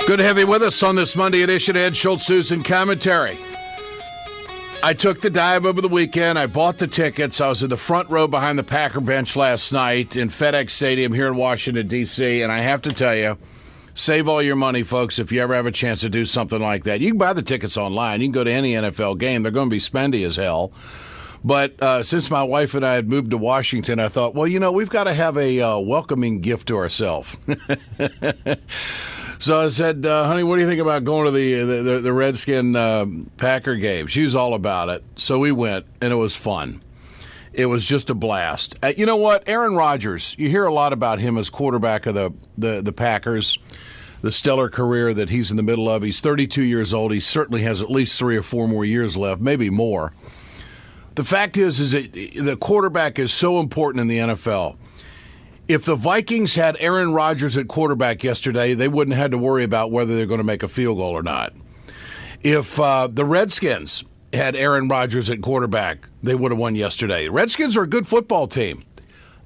Good to have you with us on this Monday edition of Ed Schultz News and Commentary. I took the dive over the weekend. I bought the tickets. I was in the front row behind the Packer bench last night in FedEx Stadium here in Washington, D.C., and I have to tell you, save all your money, folks, if you ever have a chance to do something like that. You can buy the tickets online. You can go to any NFL game. They're going to be spendy as hell. But since my wife and I had moved to Washington, I thought, well, we've got to have a welcoming gift to ourselves. So I said, honey, what do you think about going to the Redskin Packer game? She was all about it. So we went, and it was fun. It was just a blast. You know what? Aaron Rodgers, you hear a lot about him as quarterback of the Packers, the stellar career that he's in the middle of. He's 32 years old. He certainly has at least 3 or 4 more years left, maybe more. The fact is that the quarterback is so important in the NFL. If the Vikings had Aaron Rodgers at quarterback yesterday, they wouldn't have to worry about whether they're going to make a field goal or not. If the Redskins had Aaron Rodgers at quarterback, they would have won yesterday. Redskins are a good football team.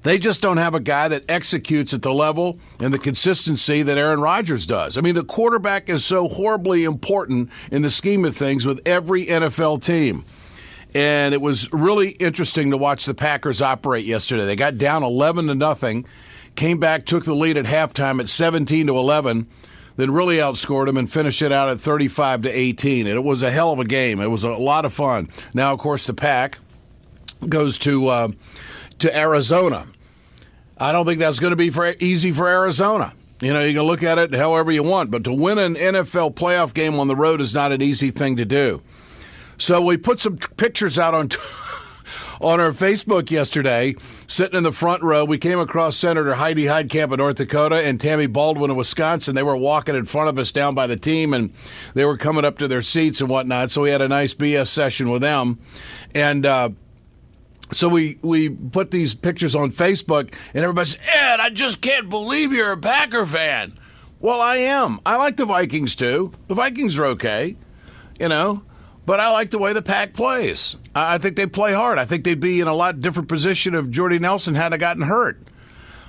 They just don't have a guy that executes at the level and the consistency that Aaron Rodgers does. I mean, the quarterback is so horribly important in the scheme of things with every NFL team. And it was really interesting to watch the Packers operate yesterday. They got down 11-0, came back, took the lead at halftime at 17-11, then really outscored them and finished it out at 35-18. And it was a hell of a game. It was a lot of fun. Now, of course, the Pack goes to Arizona. I don't think that's going to be easy for Arizona. You can look at it however you want, but to win an NFL playoff game on the road is not an easy thing to do. So we put some pictures out on our Facebook yesterday, sitting in the front row. We came across Senator Heidi Heitkamp of North Dakota and Tammy Baldwin of Wisconsin. They were walking in front of us down by the team, and they were coming up to their seats and whatnot. So we had a nice BS session with them. And so we put these pictures on Facebook, and everybody said, Ed, I just can't believe you're a Packer fan. Well, I am. I like the Vikings, too. The Vikings are okay, But I like the way the Pack plays. I think they play hard. I think they'd be in a lot different position if Jordy Nelson hadn't gotten hurt.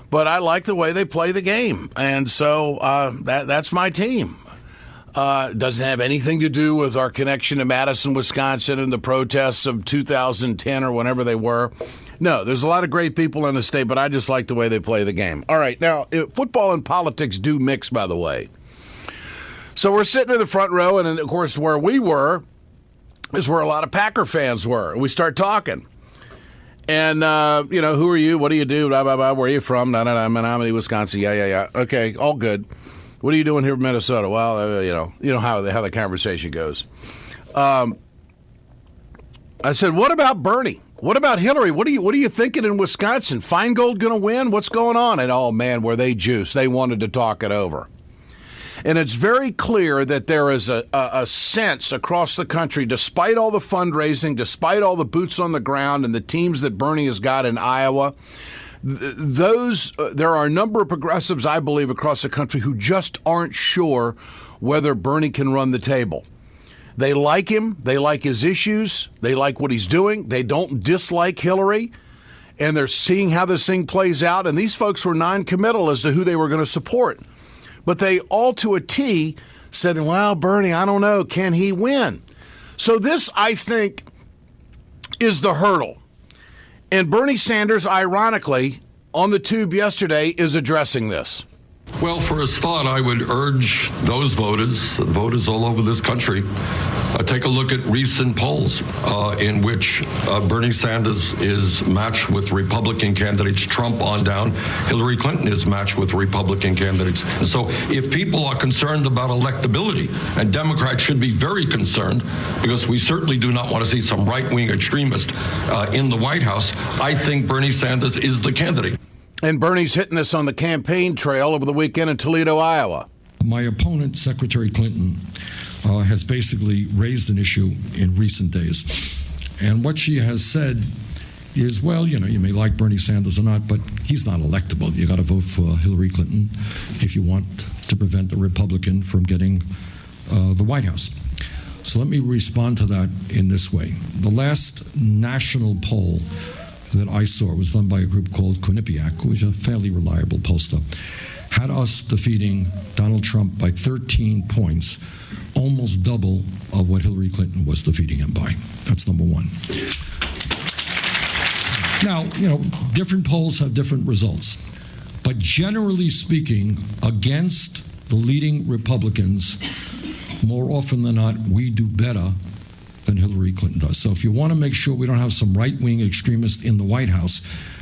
But I like the way they play the game. And so that's my team. Doesn't have anything to do with our connection to Madison, Wisconsin and the protests of 2010 or whenever they were. No, there's a lot of great people in the state, but I just like the way they play the game. All right, now, football and politics do mix, by the way. So we're sitting in the front row, and of course where we were is where a lot of Packer fans were. We start talking. And, who are you? What do you do? Blah, blah, blah. Where are you from? Menominee, Wisconsin. Yeah. Okay, all good. What are you doing here in Minnesota? Well, you know how the conversation goes. I said, what about Bernie? What about Hillary? What are you thinking in Wisconsin? Feingold going to win? What's going on? And, oh, man, were they juiced. They wanted to talk it over. And it's very clear that there is a sense across the country, despite all the fundraising, despite all the boots on the ground and the teams that Bernie has got in Iowa, there are a number of progressives, I believe, across the country who just aren't sure whether Bernie can run the table. They like him. They like his issues. They like what he's doing. They don't dislike Hillary. And they're seeing how this thing plays out. And these folks were non-committal as to who they were going to support. But they all to a T said, well, Bernie, I don't know. Can he win? So this, I think, is the hurdle. And Bernie Sanders, ironically, on the tube yesterday, is addressing this. Well, for a start, I would urge those voters all over this country, take a look at recent polls in which Bernie Sanders is matched with Republican candidates, Trump on down. Hillary Clinton is matched with Republican candidates. And so if people are concerned about electability, and Democrats should be very concerned, because we certainly do not want to see some right-wing extremist in the White House, I think Bernie Sanders is the candidate. And Bernie's hitting us on the campaign trail over the weekend in Toledo, Iowa. My opponent, Secretary Clinton, has basically raised an issue in recent days. And what she has said is, well, you may like Bernie Sanders or not, but he's not electable. You got to vote for Hillary Clinton if you want to prevent a Republican from getting the White House. So let me respond to that in this way. The last national poll that I saw, it was done by a group called Quinnipiac, which is a fairly reliable pollster, had us defeating Donald Trump by 13 points, almost double of what Hillary Clinton was defeating him by. That's number one. Now, different polls have different results. But generally speaking, against the leading Republicans, more often than not, we do better than Hillary Clinton does. So if you want to make sure we don't have some right-wing extremist in the White House,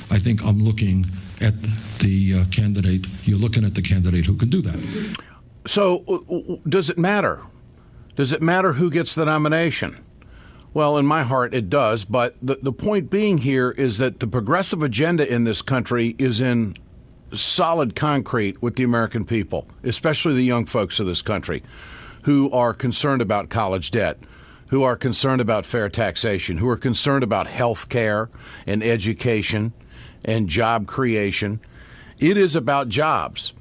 I think I'm looking at the candidate. You're looking at the candidate who can do that. So does it matter? Does it matter who gets the nomination? Well, in my heart, it does. But the point being here is that the progressive agenda in this country is in solid concrete with the American people, especially the young folks of this country who are concerned about college debt, who are concerned about fair taxation, who are concerned about health care and education and job creation. It is about jobs.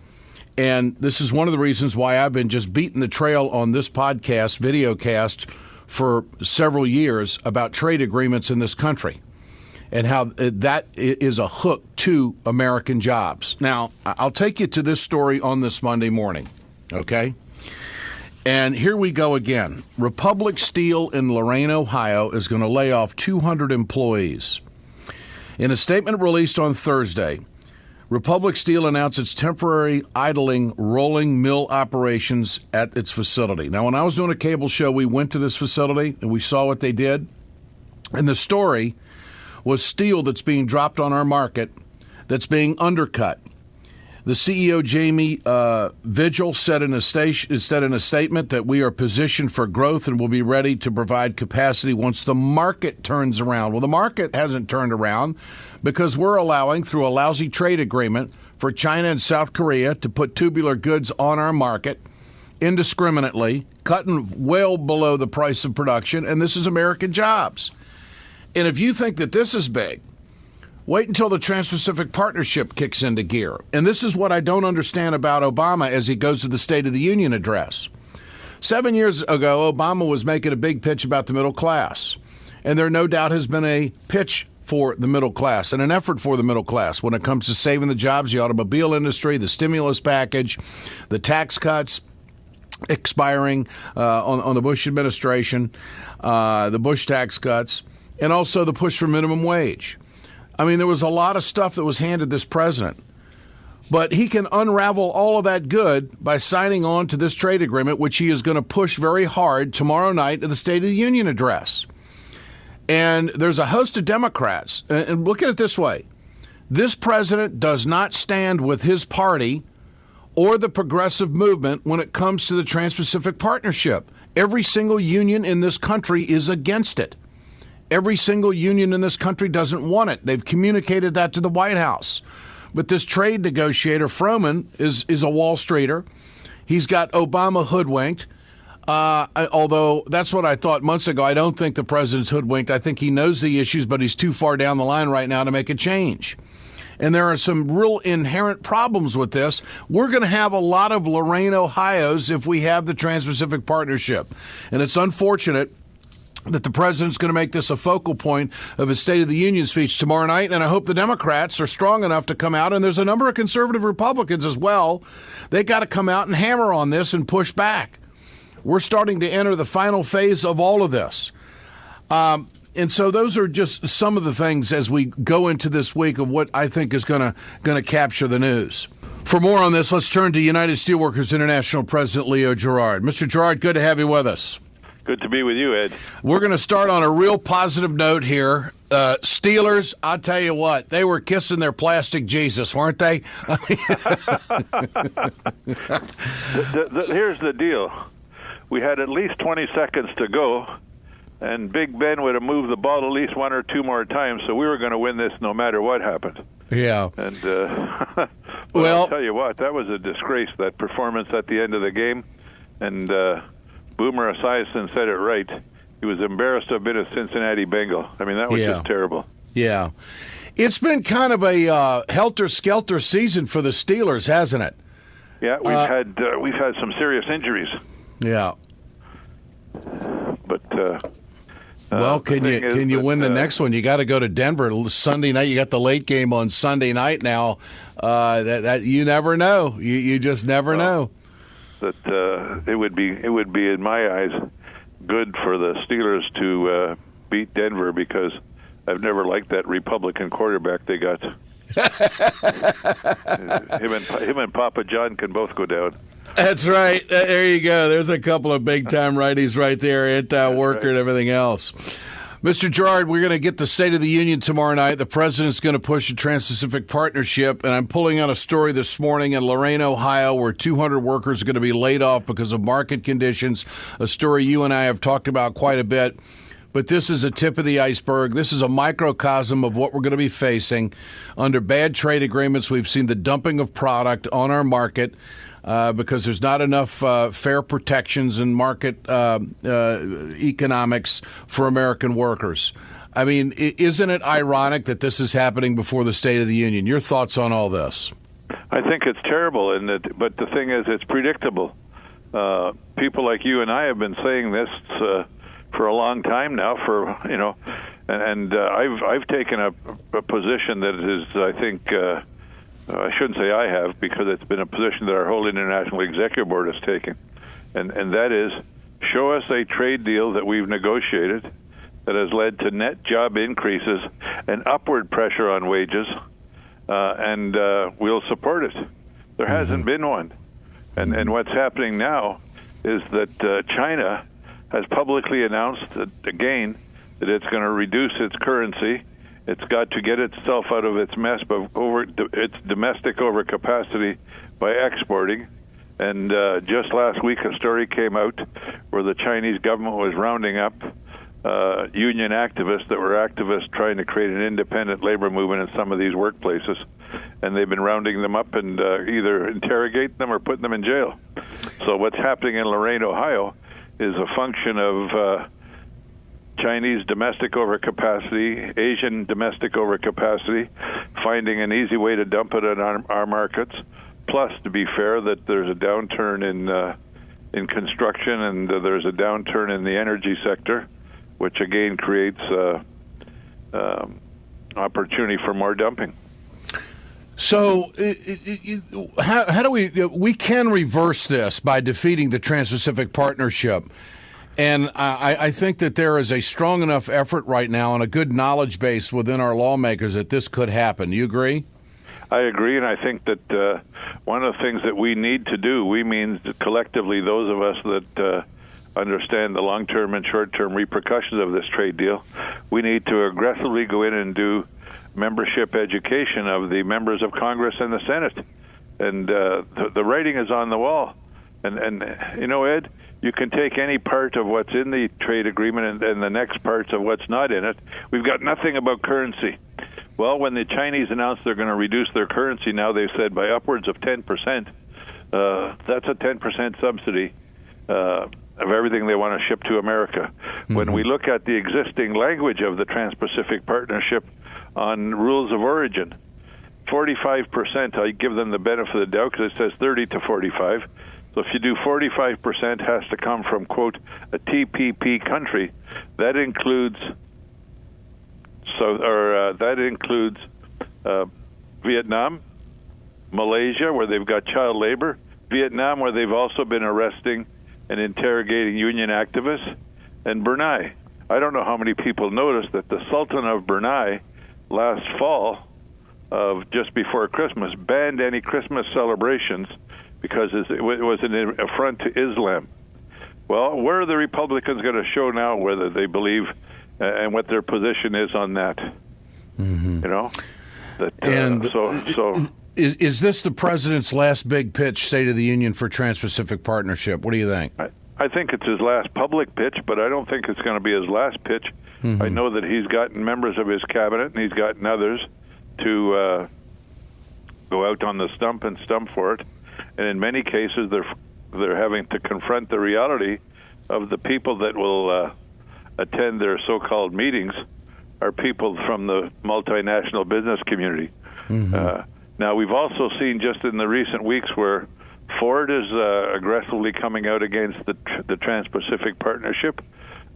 And this is one of the reasons why I've been just beating the trail on this podcast, videocast, for several years about trade agreements in this country and how that is a hook to American jobs. Now, I'll take you to this story on this Monday morning, okay? And here we go again. Republic Steel in Lorain, Ohio is going to lay off 200 employees. In a statement released on Thursday, Republic Steel announced its temporary idling rolling mill operations at its facility. Now, when I was doing a cable show, we went to this facility and we saw what they did. And the story was steel that's being dropped on our market that's being undercut. The CEO, Jamie Vigil, said in a statement that we are positioned for growth and will be ready to provide capacity once the market turns around. Well, the market hasn't turned around because we're allowing, through a lousy trade agreement, for China and South Korea to put tubular goods on our market indiscriminately, cutting well below the price of production, and this is American jobs. And if you think that this is big, wait until the Trans-Pacific Partnership kicks into gear. And this is what I don't understand about Obama as he goes to the State of the Union address. 7 years ago, Obama was making a big pitch about the middle class. And there no doubt has been a pitch for the middle class and an effort for the middle class when it comes to saving the jobs, the automobile industry, the stimulus package, the tax cuts expiring on the Bush administration, the Bush tax cuts, and also the push for minimum wage. I mean, there was a lot of stuff that was handed this president. But he can unravel all of that good by signing on to this trade agreement, which he is going to push very hard tomorrow night at the State of the Union address. And there's a host of Democrats. And look at it this way. This president does not stand with his party or the progressive movement when it comes to the Trans-Pacific Partnership. Every single union in this country is against it. Every single union in this country doesn't want it. They've communicated that to the White House. But this trade negotiator, Froman, is a Wall Streeter. He's got Obama hoodwinked. Although that's what I thought months ago. I don't think the president's hoodwinked. I think he knows the issues, but he's too far down the line right now to make a change. And there are some real inherent problems with this. We're going to have a lot of Lorain, Ohio's if we have the Trans-Pacific Partnership. And it's unfortunate that the president's going to make this a focal point of his State of the Union speech tomorrow night, and I hope the Democrats are strong enough to come out, and there's a number of conservative Republicans as well. They got to come out and hammer on this and push back. We're starting to enter the final phase of all of this. And so those are just some of the things as we go into this week of what I think is going to capture the news. For more on this, let's turn to United Steelworkers International President Leo Gerard. Mr. Gerard, good to have you with us. Good to be with you, Ed. We're going to start on a real positive note here. Steelers, I'll tell you what, they were kissing their plastic Jesus, weren't they? Here's the deal. We had at least 20 seconds to go, and Big Ben would have moved the ball at least one or two more times, so we were going to win this no matter what happened. Yeah. And well, I'll tell you what, that was a disgrace, that performance at the end of the game. And Boomer Esiason said it right. He was embarrassed to have been a Cincinnati Bengal. I mean, that was just terrible. Yeah. It's been kind of a helter-skelter season for the Steelers, hasn't it? Yeah, we've had some serious injuries. Yeah. But Well, can you win the next one? You got to go to Denver Sunday night. You got the late game on Sunday night now. That you never know. You just never know. That it would be in my eyes good for the Steelers to beat Denver, because I've never liked that Republican quarterback they got. him and Papa John can both go down. That's right. There you go. There's a couple of big-time righties right there, anti-worker and everything else. Mr. Gerard, we're going to get the State of the Union tomorrow night. The president's going to push a Trans-Pacific Partnership, and I'm pulling out a story this morning in Lorain, Ohio, where 200 workers are going to be laid off because of market conditions, a story you and I have talked about quite a bit. But this is a tip of the iceberg. This is a microcosm of what we're going to be facing. Under bad trade agreements, we've seen the dumping of product on our market because there's not enough fair protections and market economics for American workers. I mean, isn't it ironic that this is happening before the State of the Union? Your thoughts on all this? I think it's terrible, but the thing is, it's predictable. People like you and I have been saying this for a long time now. I've taken a position that is, I think, I shouldn't say I have, because it's been a position that our whole International Executive Board has taken, and that is, show us a trade deal that we've negotiated that has led to net job increases and upward pressure on wages, and we'll support it. There hasn't been one. And what's happening now is that China has publicly announced that, again, that it's going to reduce its currency. It's got to get itself out of its mess of its domestic overcapacity by exporting. And just last week, a story came out where the Chinese government was rounding up union activists that were activists trying to create an independent labor movement in some of these workplaces. And they've been rounding them up and either interrogating them or putting them in jail. So what's happening in Lorain, Ohio, is a function of Chinese domestic overcapacity, Asian domestic overcapacity, finding an easy way to dump it on our markets. Plus, to be fair, that there's a downturn in construction, and there's a downturn in the energy sector, which again creates opportunity for more dumping. So how do we can reverse this by defeating the Trans-Pacific Partnership. And I think that there is a strong enough effort right now and a good knowledge base within our lawmakers that this could happen. You agree? I agree, and I think that one of the things that we need to do, we mean collectively those of us that understand the long-term and short-term repercussions of this trade deal, we need to aggressively go in and do membership education of the members of Congress and the Senate. And the writing is on the wall. And you know, Ed, you can take any part of what's in the trade agreement and the next parts of what's not in it. We've got nothing about currency. Well, when the Chinese announced they're going to reduce their currency, now they've said by upwards of 10%. That's a 10% subsidy of everything they want to ship to America. When we look at the existing language of the Trans-Pacific Partnership on rules of origin, 45%, I give them the benefit of the doubt because it says 30 to 45. So if you do 45% has to come from, quote, a TPP country. That includes Vietnam, Malaysia, where they've got child labor, Vietnam, where they've also been arresting and interrogating union activists, and Brunei. I don't know how many people noticed that the Sultan of Brunei last fall, of just before Christmas, banned any Christmas celebrations because it was an affront to Islam. Well, where are the Republicans going to show now whether they believe and what their position is on that? You know, that, Is this the president's last big pitch, State of the Union for Trans-Pacific Partnership? What do you think? I think it's his last public pitch, but I don't think it's going to be his last pitch. I know that he's gotten members of his cabinet and he's gotten others to go out on the stump and stump for it. And in many cases, they're having to confront the reality of the people that will attend their so-called meetings are people from the multinational business community. Now, we've also seen just in the recent weeks where Ford is aggressively coming out against the Trans-Pacific Partnership.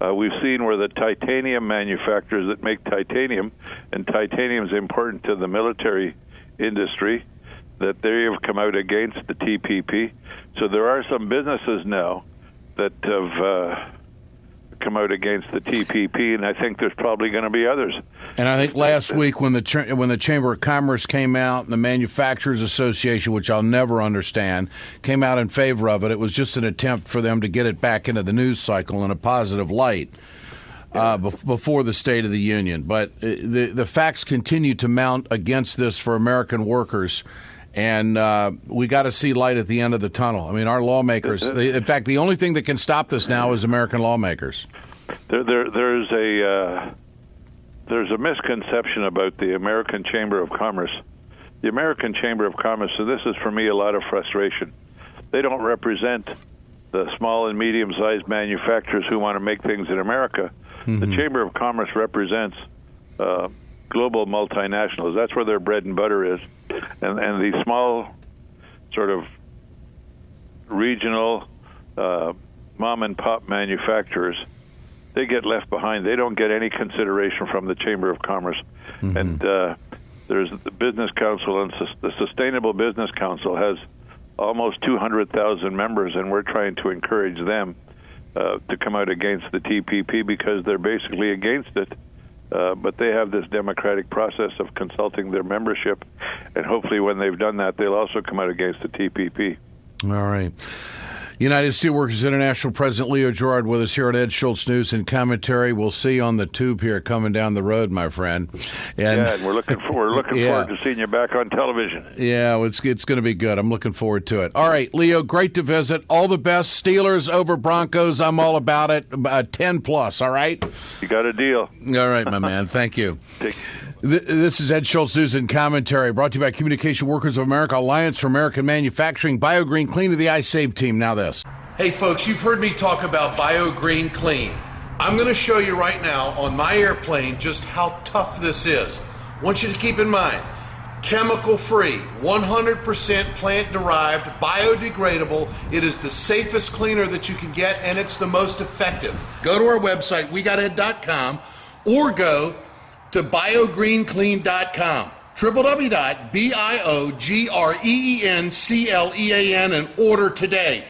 We've seen where the titanium manufacturers that make titanium, and titanium is important to the military industry, that they have come out against the TPP. So there are some businesses now that have come out against the TPP, and I think there's probably going to be others. And I think last week when the Chamber of Commerce came out and the Manufacturers Association, which I'll never understand, came out in favor of it, it was just an attempt for them to get it back into the news cycle in a positive light before the State of the Union. But the facts continue to mount against this for American workers. And we got to see light at the end of the tunnel. I mean, our lawmakers, in fact, the only thing that can stop this now is American lawmakers. There's a misconception about the American Chamber of Commerce. The American Chamber of Commerce, so this is for me a lot of frustration. They don't represent the small and medium-sized manufacturers who want to make things in America. Mm-hmm. The Chamber of Commerce represents global multinationals. That's where their bread and butter is. And these small, sort of regional mom-and-pop manufacturers, they get left behind. They don't get any consideration from the Chamber of Commerce. Mm-hmm. And there's the Business Council, and the Sustainable Business Council has almost 200,000 members, and we're trying to encourage them to come out against the TPP because they're basically against it. But they have this democratic process of consulting their membership, and hopefully when they've done that, they'll also come out against the TPP. All right. United Steelworkers International President Leo Gerard with us here at Ed Schultz News and Commentary. We'll see you on the tube here coming down the road, my friend. And we're looking forward to seeing you back on television. Yeah, well, it's going to be good. I'm looking forward to it. All right, Leo, great to visit. All the best. Steelers over Broncos. I'm all about it. 10 plus, all right? You got a deal. All right, my man. Thank you. This is Ed Schultz News and Commentary, brought to you by Communication Workers of America, Alliance for American Manufacturing, BioGreen Clean, to the iSave team. Now this. Hey, folks, you've heard me talk about BioGreen Clean. I'm going to show you right now on my airplane just how tough this is. I want you to keep in mind, chemical-free, 100% plant-derived, biodegradable. It is the safest cleaner that you can get, and it's the most effective. Go to our website, wegoted.com, or go to biogreenclean.com, www.biogreenclean, and order today.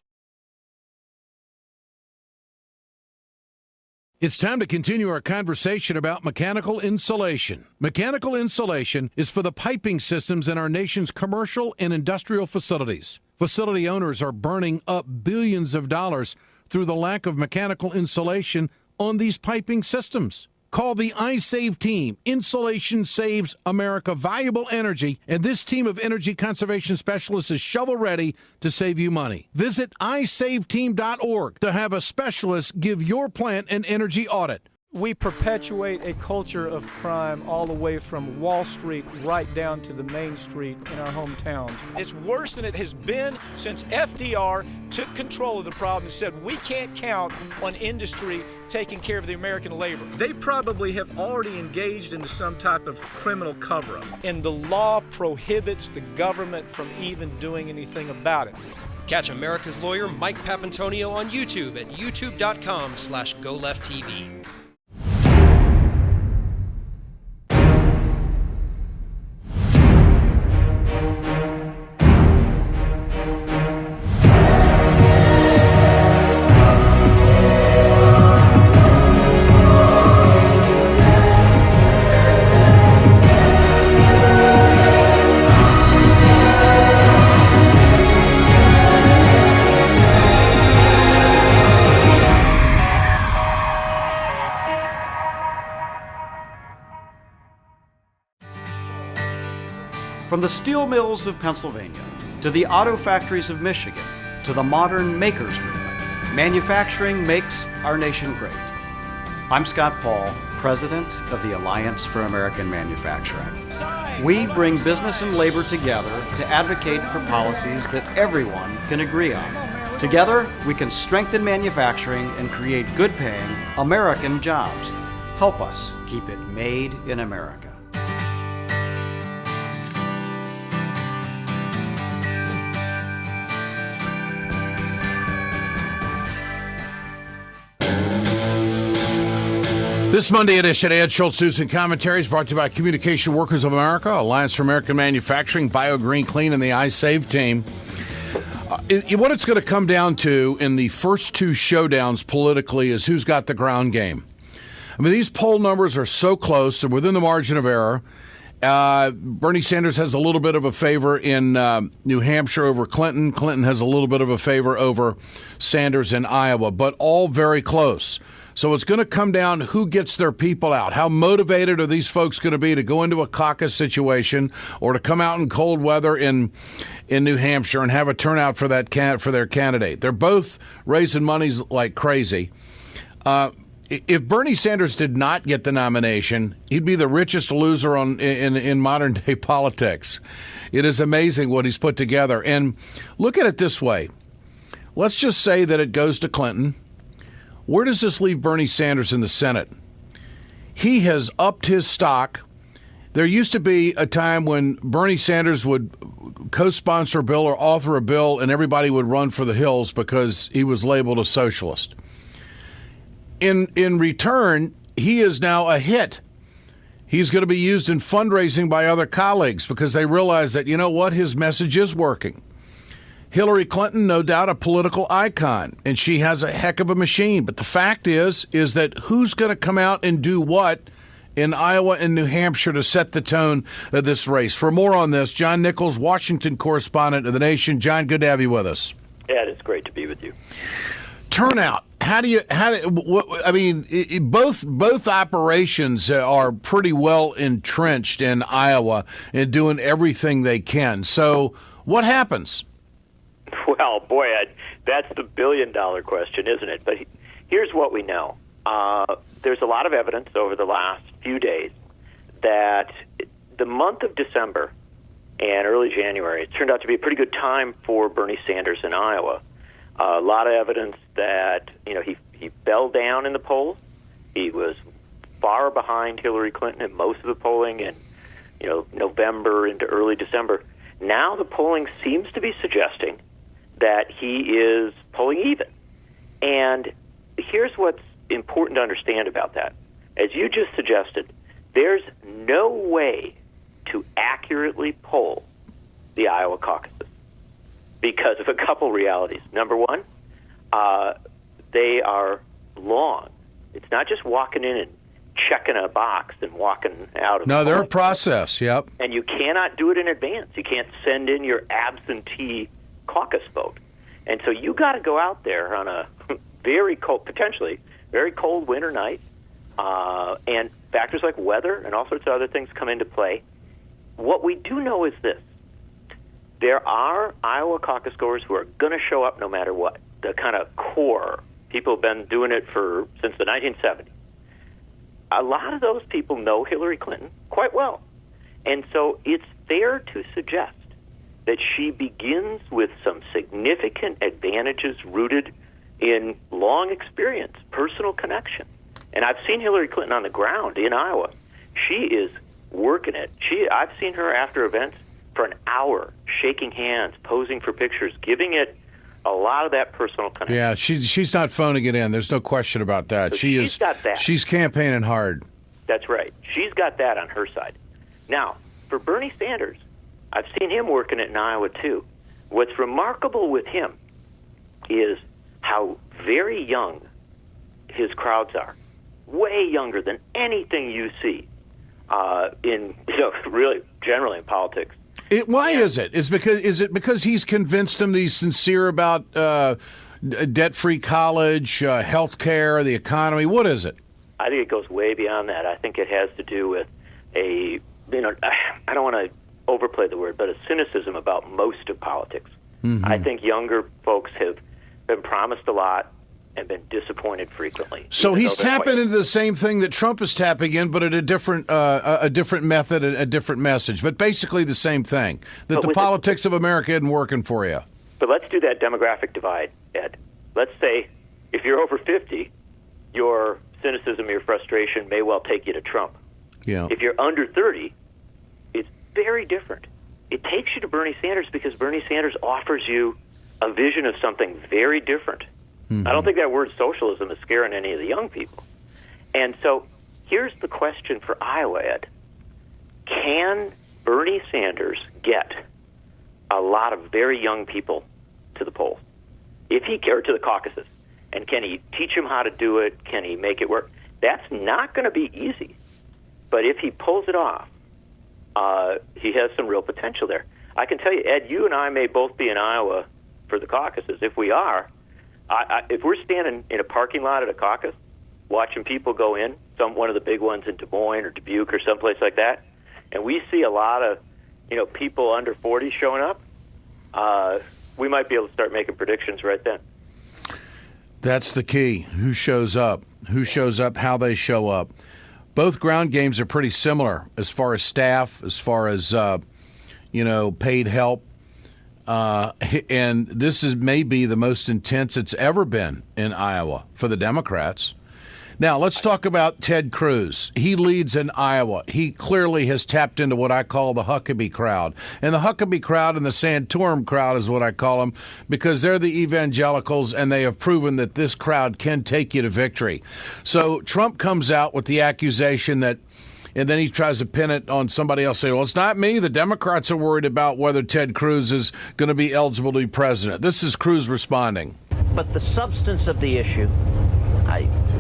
It's time to continue our conversation about mechanical insulation. Mechanical insulation is for the piping systems in our nation's commercial and industrial facilities. Facility owners are burning up billions of dollars through the lack of mechanical insulation on these piping systems. Call the iSave team. Insulation saves America valuable energy, and this team of energy conservation specialists is shovel-ready to save you money. Visit iSaveTeam.org to have a specialist give your plant an energy audit. We perpetuate a culture of crime all the way from Wall Street right down to the main street in our hometowns. It's worse than it has been since FDR took control of the problem and said we can't count on industry taking care of the American labor. They probably have already engaged into some type of criminal cover-up, and the law prohibits the government from even doing anything about it. Catch America's lawyer Mike Papantonio on YouTube at youtube.com/GoLeftTV. From the steel mills of Pennsylvania, to the auto factories of Michigan, to the modern makers movement, manufacturing makes our nation great. I'm Scott Paul, President of the Alliance for American Manufacturing. We bring business and labor together to advocate for policies that everyone can agree on. Together, we can strengthen manufacturing and create good-paying American jobs. Help us keep it made in America. This Monday edition of Ed Schultz News and Commentaries brought to you by Communication Workers of America, Alliance for American Manufacturing, Bio Green Clean, and the iSave team. What it's going to come down to in the first two showdowns politically is who's got the ground game. I mean, these poll numbers are so close, they're within the margin of error. Bernie Sanders has a little bit of a favor in New Hampshire over Clinton. Clinton has a little bit of a favor over Sanders in Iowa, but all very close. So it's going to come down who gets their people out. How motivated are these folks going to be to go into a caucus situation or to come out in cold weather in New Hampshire and have a turnout for their candidate? They're both raising monies like crazy. If Bernie Sanders did not get the nomination, he'd be the richest loser in modern day politics. It is amazing what he's put together. And look at it this way. Let's just say that it goes to Clinton. Where does this leave Bernie Sanders in the Senate? He has upped his stock. There used to be a time when Bernie Sanders would co-sponsor a bill or author a bill and everybody would run for the hills because he was labeled a socialist. In return, he is now a hit. He's going to be used in fundraising by other colleagues because they realize that, you know what, his message is working. Hillary Clinton, no doubt a political icon, and she has a heck of a machine. But the fact is that who's going to come out and do what in Iowa and New Hampshire to set the tone of this race? For more on this, John Nichols, Washington correspondent of The Nation. John, good to have you with us. Ed, it's great to be with you. Turnout. Both operations are pretty well entrenched in Iowa and doing everything they can. So what happens? Well, boy, Ed, that's the billion-dollar question, isn't it? But here's what we know. There's a lot of evidence over the last few days that the month of December and early January, it turned out to be a pretty good time for Bernie Sanders in Iowa. A lot of evidence that, he fell down in the polls. He was far behind Hillary Clinton in most of the polling in, November into early December. Now the polling seems to be suggesting that he is pulling even. And here's what's important to understand about that. As you just suggested, there's no way to accurately poll the Iowa caucuses because of a couple realities. Number one, they are long. It's not just walking in and checking a box and walking out of No, they're a process, yep. And you cannot do it in advance. You can't send in your absentee caucus vote. And so you got to go out there on a very cold, potentially very cold winter night, and factors like weather and all sorts of other things come into play. What we do know is this. There are Iowa caucus goers who are going to show up no matter what. The kind of core. People have been doing it since the 1970s. A lot of those people know Hillary Clinton quite well. And so it's fair to suggest that she begins with some significant advantages rooted in long experience, personal connection. And I've seen Hillary Clinton on the ground in Iowa. She is working it. I've seen her after events for an hour, shaking hands, posing for pictures, giving it a lot of that personal connection. Yeah, she's not phoning it in. There's no question about that. So she's got that. She's campaigning hard. That's right. She's got that on her side. Now, for Bernie Sanders, I've seen him working it in Iowa, too. What's remarkable with him is how very young his crowds are, way younger than anything you see really generally in politics. Why is it? Is it because he's convinced them that he's sincere about debt-free college, health care, the economy? What is it? I think it goes way beyond that. I think it has to do with I don't want to overplay the word, but a cynicism about most of politics. Mm-hmm. I think younger folks have been promised a lot and been disappointed frequently. So he's tapping into the same thing that Trump is tapping in, but at a different method, a different message, but basically the same thing, that the politics of America isn't working for you. But let's do that demographic divide, Ed. Let's say if you're over 50, your cynicism, your frustration may well take you to Trump. Yeah. If you're under 30, it's very different. It takes you to Bernie Sanders because Bernie Sanders offers you a vision of something very different. Mm-hmm. I don't think that word socialism is scaring any of the young people. And so here's the question for Iowa, Ed. Can Bernie Sanders get a lot of very young people to the polls? If he cared to the caucuses, and can he teach them how to do it? Can he make it work? That's not going to be easy. But if he pulls it off, he has some real potential there. I can tell you, Ed, you and I may both be in Iowa for the caucuses. If we are, if we're standing in a parking lot at a caucus, watching people go in, one of the big ones in Des Moines or Dubuque or someplace like that, and we see a lot of people under 40 showing up, we might be able to start making predictions right then. That's the key. Who shows up? Who shows up, how they show up. Both ground games are pretty similar as far as staff, as far as, paid help. And this is maybe the most intense it's ever been in Iowa for the Democrats. Now, let's talk about Ted Cruz. He leads in Iowa. He clearly has tapped into what I call the Huckabee crowd. And the Huckabee crowd and the Santorum crowd is what I call them, because they're the evangelicals, and they have proven that this crowd can take you to victory. So Trump comes out with the accusation that, and then he tries to pin it on somebody else, saying, well, it's not me. The Democrats are worried about whether Ted Cruz is going to be eligible to be president. This is Cruz responding. But the substance of the issue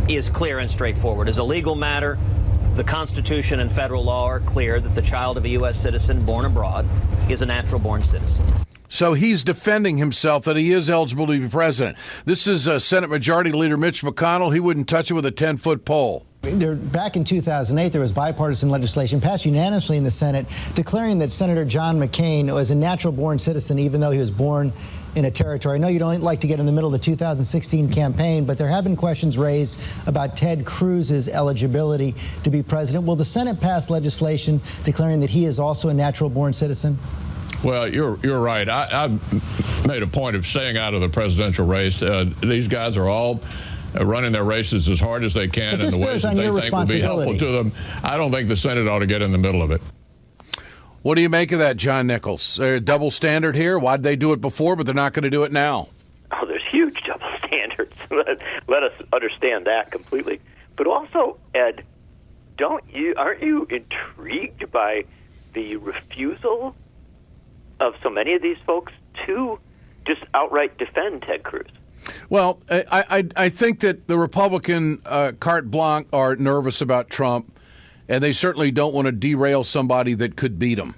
is clear and straightforward. As a legal matter, the Constitution and federal law are clear that the child of a U.S. citizen born abroad is a natural-born citizen. So he's defending himself that he is eligible to be president. This is Senate Majority Leader Mitch McConnell. He wouldn't touch it with a 10-foot pole. Back in 2008, there was bipartisan legislation passed unanimously in the Senate declaring that Senator John McCain was a natural-born citizen, even though he was born in a territory. I know you don't like to get in the middle of the 2016 campaign, but there have been questions raised about Ted Cruz's eligibility to be president. Will the Senate pass legislation declaring that he is also a natural-born citizen? Well, you're right. I made a point of staying out of the presidential race. These guys are all running their races as hard as they can in the ways that they think will be helpful to them. I don't think the Senate ought to get in the middle of it. What do you make of that, John Nichols? Double standard here? Why'd they do it before, but they're not going to do it now? Oh, there's huge double standards. Let us understand that completely. But also, Ed, aren't you intrigued by the refusal of so many of these folks to just outright defend Ted Cruz? Well, I think that the Republican carte blanche are nervous about Trump, and they certainly don't want to derail somebody that could beat him.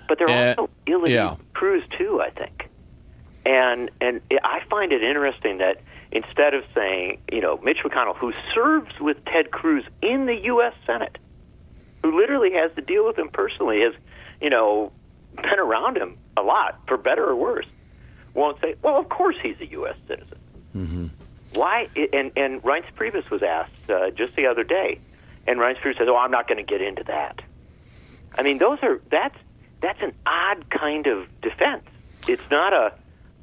But they're also illegal Cruz, too, I think. And I find it interesting that instead of saying, Mitch McConnell, who serves with Ted Cruz in the U.S. Senate, who literally has to deal with him personally, has, been around him a lot, for better or worse, won't say, well, of course he's a U.S. citizen. Mm-hmm. Why? And Reince Priebus was asked just the other day, and Reince Priebus said, I'm not going to get into that. I mean, that's an odd kind of defense. It's not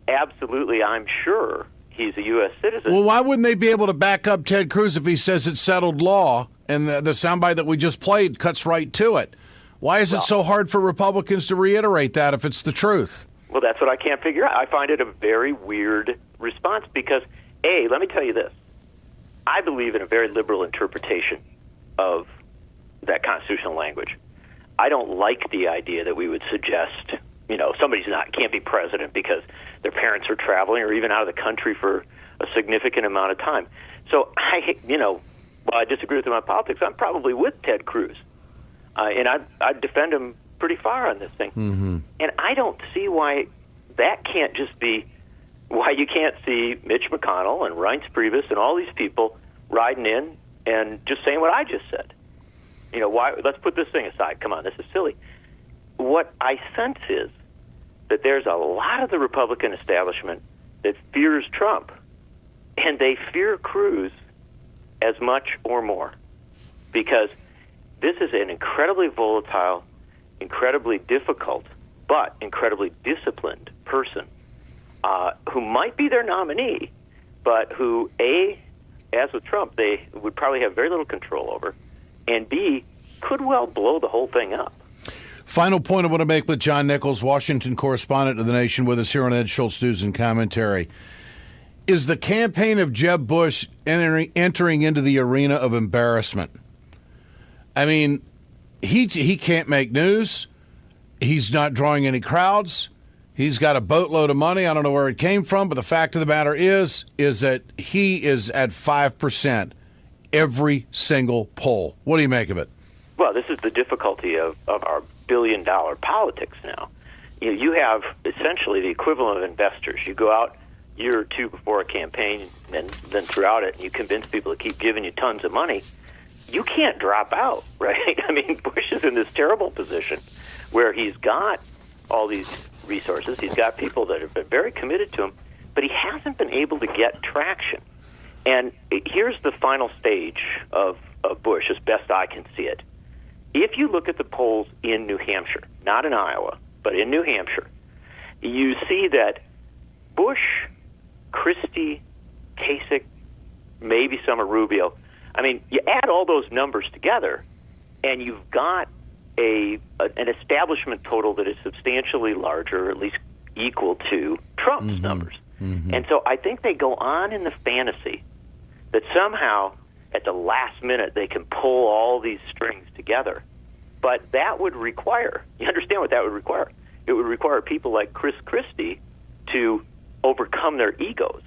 absolutely, I'm sure he's a U.S. citizen. Well, why wouldn't they be able to back up Ted Cruz if he says it's settled law, and the soundbite that we just played cuts right to it? Why is it so hard for Republicans to reiterate that if it's the truth? Well, that's what I can't figure out. I find it a very weird response because, let me tell you this. I believe in a very liberal interpretation of that constitutional language. I don't like the idea that we would suggest, somebody's can't be president because their parents are traveling or even out of the country for a significant amount of time. So I disagree with him on politics. I'm probably with Ted Cruz. And I'd defend him pretty far on this thing. Mm-hmm. And I don't see why that can't just be why you can't see Mitch McConnell and Reince Priebus and all these people riding in and just saying what I just said. Why? Let's put this thing aside. Come on, this is silly. What I sense is that there's a lot of the Republican establishment that fears Trump, and they fear Cruz as much or more because this is an incredibly volatile, incredibly difficult, but incredibly disciplined person who might be their nominee, but who, A, as with Trump, they would probably have very little control over, and B, could well blow the whole thing up. Final point I want to make with John Nichols, Washington correspondent of The Nation, with us here on Ed Schultz News and Commentary. Is the campaign of Jeb Bush entering into the arena of embarrassment? I mean, he can't make news. He's not drawing any crowds. He's got a boatload of money. I don't know where it came from, but the fact of the matter is that he is at 5% every single poll. What do you make of it? Well, this is the difficulty of our billion-dollar politics now. You have essentially the equivalent of investors. You go out a year or two before a campaign and then throughout it, and you convince people to keep giving you tons of money. You can't drop out, right? I mean, Bush is in this terrible position where he's got all these resources. He's got people that have been very committed to him, but he hasn't been able to get traction. And here's the final stage of Bush, as best I can see it. If you look at the polls in New Hampshire, not in Iowa, but in New Hampshire, you see that Bush, Christie, Kasich, maybe some of Rubio, I mean, you add all those numbers together, and you've got an establishment total that is substantially larger, or at least equal to Trump's numbers. Mm-hmm. And so I think they go on in the fantasy that somehow at the last minute they can pull all these strings together. But that would require, you understand what that would require? It would require people like Chris Christie to overcome their egos.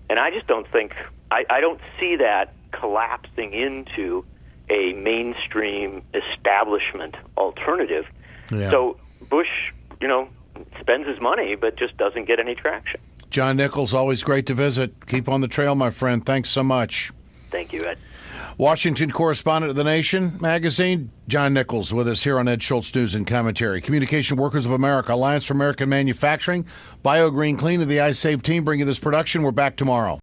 And I just don't think, I don't see that collapsing into a mainstream establishment alternative. Yeah. So Bush, spends his money, but just doesn't get any traction. John Nichols, always great to visit. Keep on the trail, my friend. Thanks so much. Thank you, Ed. Washington correspondent of The Nation magazine, John Nichols, with us here on Ed Schultz News and Commentary. Communication Workers of America, Alliance for American Manufacturing, BioGreen Clean, and the iSave team bring you this production. We're back tomorrow.